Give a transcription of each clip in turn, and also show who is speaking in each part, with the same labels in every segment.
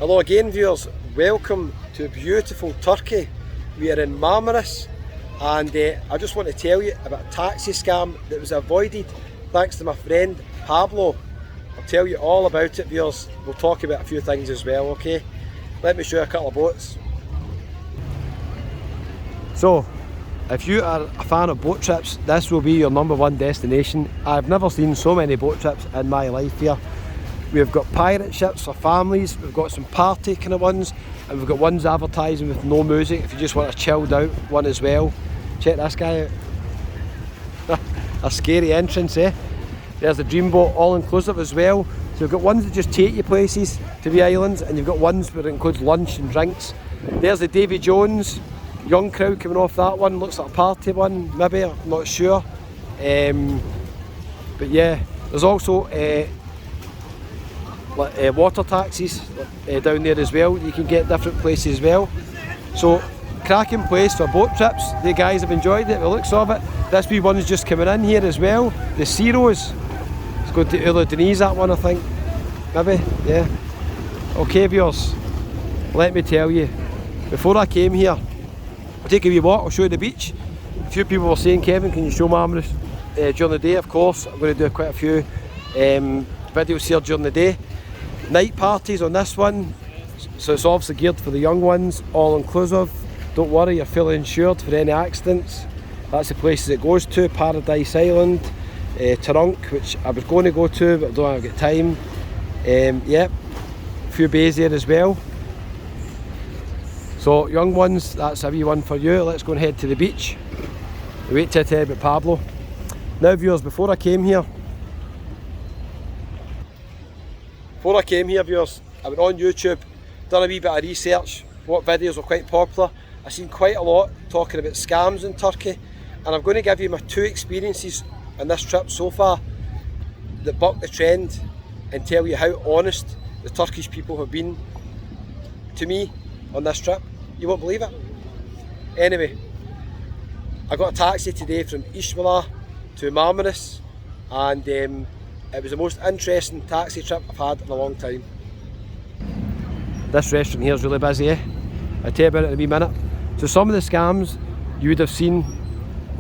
Speaker 1: Hello again viewers, welcome to beautiful Turkey. We are in Marmaris and I just want to tell you about a taxi scam that was avoided thanks to my friend Pablo. I'll tell you all about it viewers, we'll talk about a few things as well, okay? Let me show you a couple of boats. So, if you are a fan of boat trips, this will be your number one destination. I've never seen so many boat trips in my life here. We've got pirate ships for families, we've got some party kind of ones, and we've got ones advertising with no music if you just want a chilled out one as well. Check this guy out. A scary entrance, eh? There's the Dreamboat all inclusive as well. So you've got ones that just take you places to the islands, and you've got ones where it includes lunch and drinks. There's the Davy Jones, young crowd coming off that one, looks like a party one, maybe, I'm not sure. But yeah, there's also water taxis down there as well. You can get different places as well. So cracking place for boat trips. The guys have enjoyed it, the looks of it. This wee one's just coming in here as well. The Ceros. It's going to Ula Denise, that one I think. Maybe, yeah. Okay viewers, let me tell you, before I came here, I'll take a wee walk, I'll show you the beach. A few people were saying, Kevin, can you show Marmaris during the day? Of course, I'm going to do quite a few videos here during the day. Night parties on this one, so it's obviously geared for the young ones, all inclusive. Don't worry, you're fully insured for any accidents. That's the places it goes to: Paradise Island, Tarunk, which I was going to go to but I don't have got time. Yep, a few bays there as well. So young ones, that's a wee one for you. Let's go and head to the beach. Wait till I tell you about Pablo. Now viewers, before I came here viewers, I went on YouTube, done a wee bit of research, what videos were quite popular. I've seen quite a lot talking about scams in Turkey, and I'm going to give you my two experiences on this trip so far that buck the trend and tell you how honest the Turkish people have been to me on this trip. You won't believe it. Anyway, I got a taxi today from Ishmael to Marmaris, and it was the most interesting taxi trip I've had in a long time. This restaurant here is really busy, eh? I'll tell you about it in a wee minute. So some of the scams you would have seen,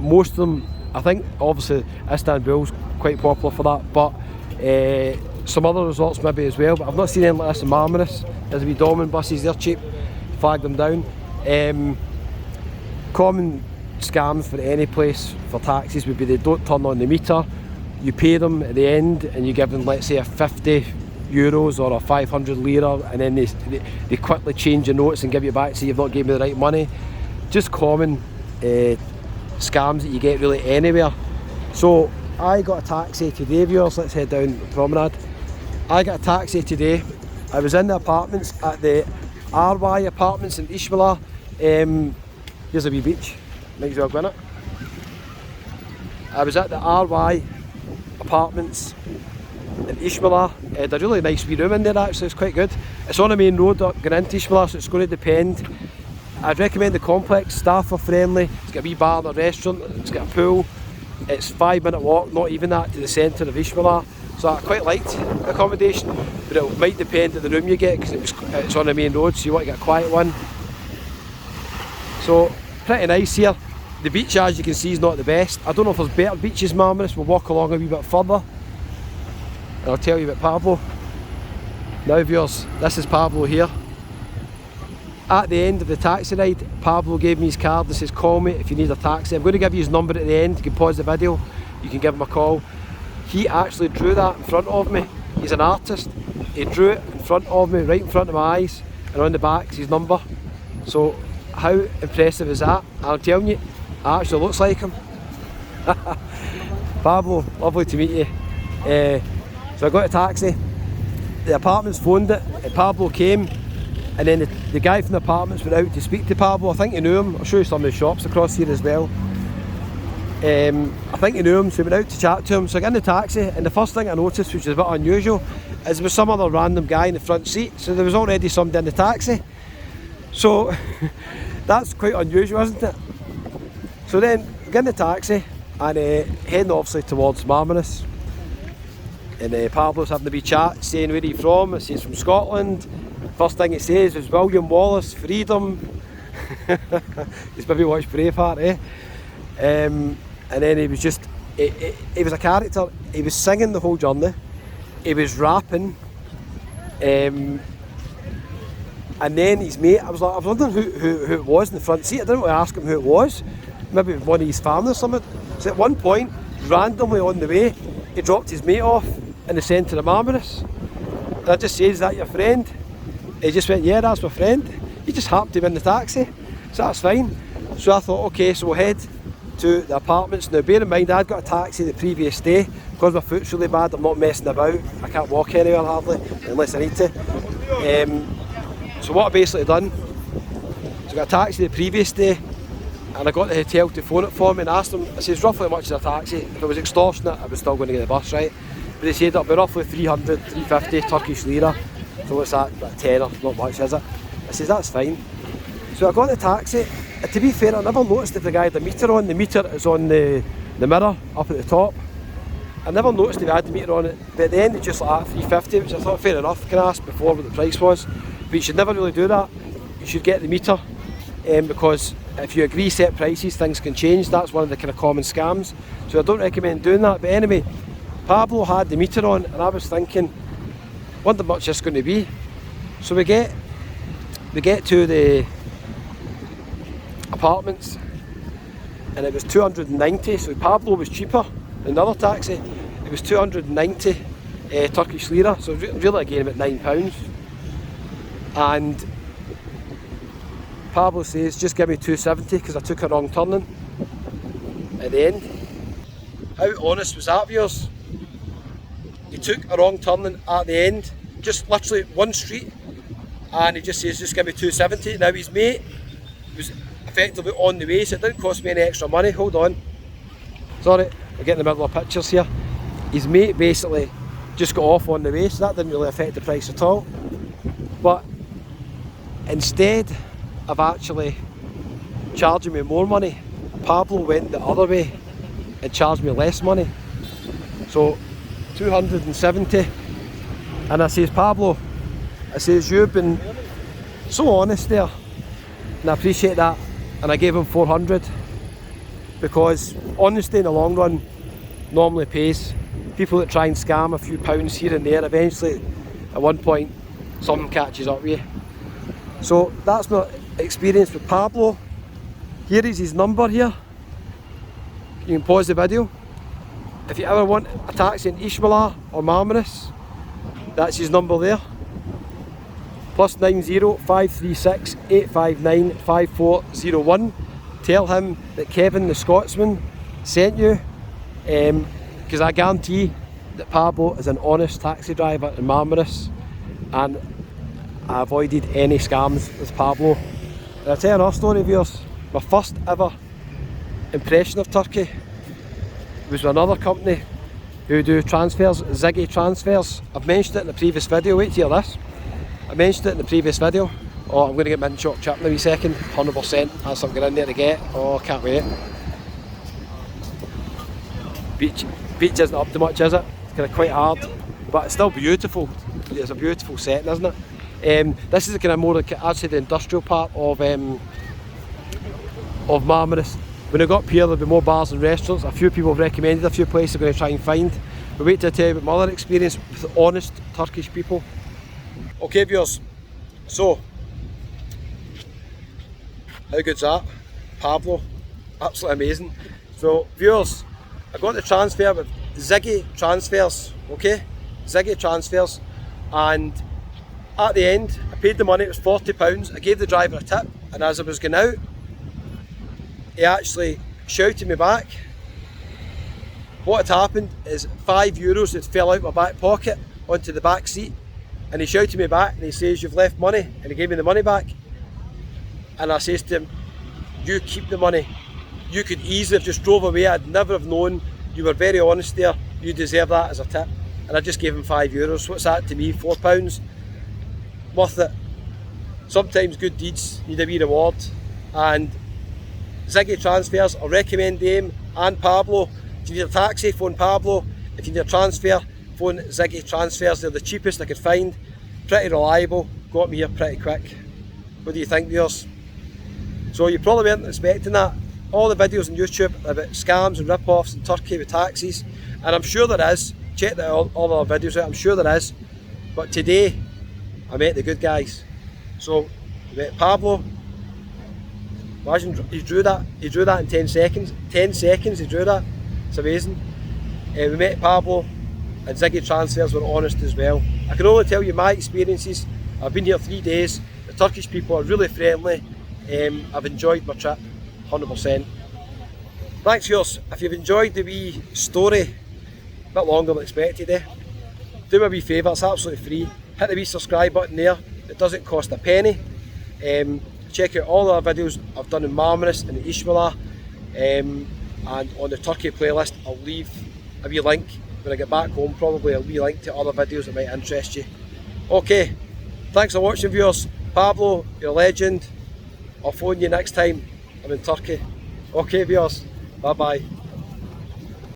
Speaker 1: most of them, I think obviously Istanbul's quite popular for that, but some other resorts maybe as well, but I've not seen anything like this in Marmaris. There's a wee Dolman buses, they're cheap, flag them down. Common scams for any place for taxis would be they don't turn on the meter. You pay them at the end and you give them, let's say, a 50 euros or a 500 lira, and then they quickly change your notes and give you back, say you've not given me the right money. Just common scams that you get really anywhere. So I got a taxi today viewers, let's head down the promenade. I got a taxi today. I was in the apartments at the RY apartments in Ishmael. Here's a wee beach, might as well go in it. I was at the RY apartments in Ishmael. A really nice wee room in there actually, it's quite good. It's on a main road going into Ishmael, so it's going to depend. I'd recommend the complex, staff are friendly, it's got a wee bar and a restaurant, it's got a pool. It's 5-minute walk, not even that, to the centre of Ishmael. So I quite liked the accommodation, but it might depend on the room you get because it's on the main road, so you want to get a quiet one. So pretty nice here. The beach, as you can see, is not the best. I don't know if there's better beaches in Marmaris. We'll walk along a wee bit further and I'll tell you about Pablo. Now viewers, this is Pablo here. At the end of the taxi ride, Pablo gave me his card and says call me if you need a taxi. I'm going to give you his number at the end, you can pause the video, you can give him a call. He actually drew that in front of me. He's an artist. He drew it in front of me, right in front of my eyes, and on the back is his number. So how impressive is that? I'm telling you, it actually looks like him. Pablo, lovely to meet you. So I got a taxi, the apartments phoned it, and Pablo came, and then the guy from the apartments went out to speak to Pablo. I think he knew him. I'll show you some of the shops across here as well. I think he knew him, so he went out to chat to him. So I got in the taxi, and the first thing I noticed, which is a bit unusual, is there was some other random guy in the front seat. So there was already somebody in the taxi. So that's quite unusual, isn't it? So then I get in the taxi and heading obviously towards Marmaris. And Pablo's having a wee chat, saying where he's from. I say he's from Scotland. First thing he says is William Wallace, freedom. He's maybe watched Braveheart, eh? And then he was just, he was a character. He was singing the whole journey. He was rapping. And then his mate, I was wondering who it was in the front seat. I didn't want to ask him who it was. Maybe one of his family or something. So at one point, randomly on the way, he dropped his mate off in the centre of Marmaris. And I just said, is that your friend? He just went, yeah, that's my friend. He just happened to be in the taxi, so that's fine. So I thought, okay, so we'll head to the apartments. Now bear in mind, I'd got a taxi the previous day. Because my foot's really bad, I'm not messing about. I can't walk anywhere hardly, unless I need to. So what I basically done, so I got a taxi the previous day, and I got the hotel to phone it for me and asked them, I says, roughly how much is a taxi? If it was extortionate, I was still going to get the bus, right? But they said it'll be roughly 300, 350 Turkish lira. So what's that, about 10 or not much, is it? I says, that's fine. So I got the taxi, and to be fair, I never noticed if the guy had the meter on. The meter is on the mirror up at the top. I never noticed if he had the meter on it, but at the end it's just like that, 350, which I thought fair enough. Can I ask before what the price was? But you should never really do that. You should get the meter, because if you agree set prices, things can change. That's one of the kind of common scams. So I don't recommend doing that. But anyway, Pablo had the meter on, and I was thinking, wonder how much this is going to be. So we get to the apartments, and it was 290. So Pablo was cheaper than the other taxi. It was 290 Turkish lira. So really again about £9. And Pablo says, just give me 270 because I took a wrong turning at the end. How honest was that, viewers? He took a wrong turning at the end, just literally one street, and he just says, just give me 270. Now his mate was effectively on the way, so it didn't cost me any extra money. Hold on. Sorry, we're getting in the middle of pictures here. His mate basically just got off on the way, so that didn't really affect the price at all. But instead of actually charging me more money, Pablo went the other way and charged me less money. So 270. And I says, Pablo, I says, you've been so honest there, and I appreciate that. And I gave him 400 because honesty in the long run normally pays. People that try and scam a few pounds here and there, eventually at one point something catches up with you. So that's my experience with Pablo. Here is his number here. You can pause the video. If you ever want a taxi in Ishmael or Marmaris, that's his number there. +90 536 859 5401. Tell him that Kevin the Scotsman sent you, because I guarantee that Pablo is an honest taxi driver in Marmaris, and I avoided any scams with Pablo. And I'll tell you another story, viewers. My first ever impression of Turkey was with another company who do transfers, Ziggy Transfers. I've mentioned it in the previous video. Wait to hear this. I mentioned it in the previous video. Oh, I'm going to get mint choc chip in a wee second. 100%. That's something in there to get. Oh, can't wait. Beach isn't up to much, is it? It's kind of quite hard, but it's still beautiful. It's a beautiful setting, isn't it? This is kind of more like, I'd say, the industrial part of Marmaris. When I got up here, there'll be more bars and restaurants. A few people have recommended a few places I'm going to try and find. But wait till I tell you about my other experience with honest Turkish people. Okay, viewers. So, how good's that? Pablo, absolutely amazing. So, viewers, I got the transfer with Ziggy Transfers, okay? Ziggy Transfers, and at the end, I paid the money. It was £40. I gave the driver a tip, and as I was going out, he actually shouted me back. What had happened is €5 had fell out my back pocket onto the back seat, and he shouted me back and he says, you've left money, and he gave me the money back. And I says to him, you keep the money. You could easily have just drove away. I'd never have known. You were very honest there. You deserve that as a tip. And I just gave him €5. What's that to me? £4. Worth it. Sometimes good deeds need a wee reward. And Ziggy Transfers, I recommend them and Pablo. If you need a taxi, phone Pablo. If you need a transfer, phone Ziggy Transfers. They're the cheapest I could find. Pretty reliable. got me here pretty quick. What do you think, viewers? So you probably weren't expecting that. All the videos on YouTube about scams and rip-offs in Turkey with taxis, and I'm sure there is. Check all our videos out, I'm sure there is. But today, I met the good guys. So, we met Pablo. Imagine, he drew that in 10 seconds. 10 seconds he drew that. It's amazing. We met Pablo, and Ziggy Transfers were honest as well. I can only tell you my experiences. I've been here 3 days. The Turkish people are really friendly. I've enjoyed my trip, 100%. Thanks viewers. If you've enjoyed the wee story, a bit longer than expected, do me a wee favour, it's absolutely free. Hit the wee subscribe button there, it doesn't cost a penny. Check out all the other videos I've done in Marmaris and Ishmael, and on the Turkey playlist I'll leave a wee link when I get back home, probably a wee link to other videos that might interest you. Okay, thanks for watching viewers. Pablo, you're a legend. I'll phone you next time I'm in Turkey. Okay viewers, bye bye.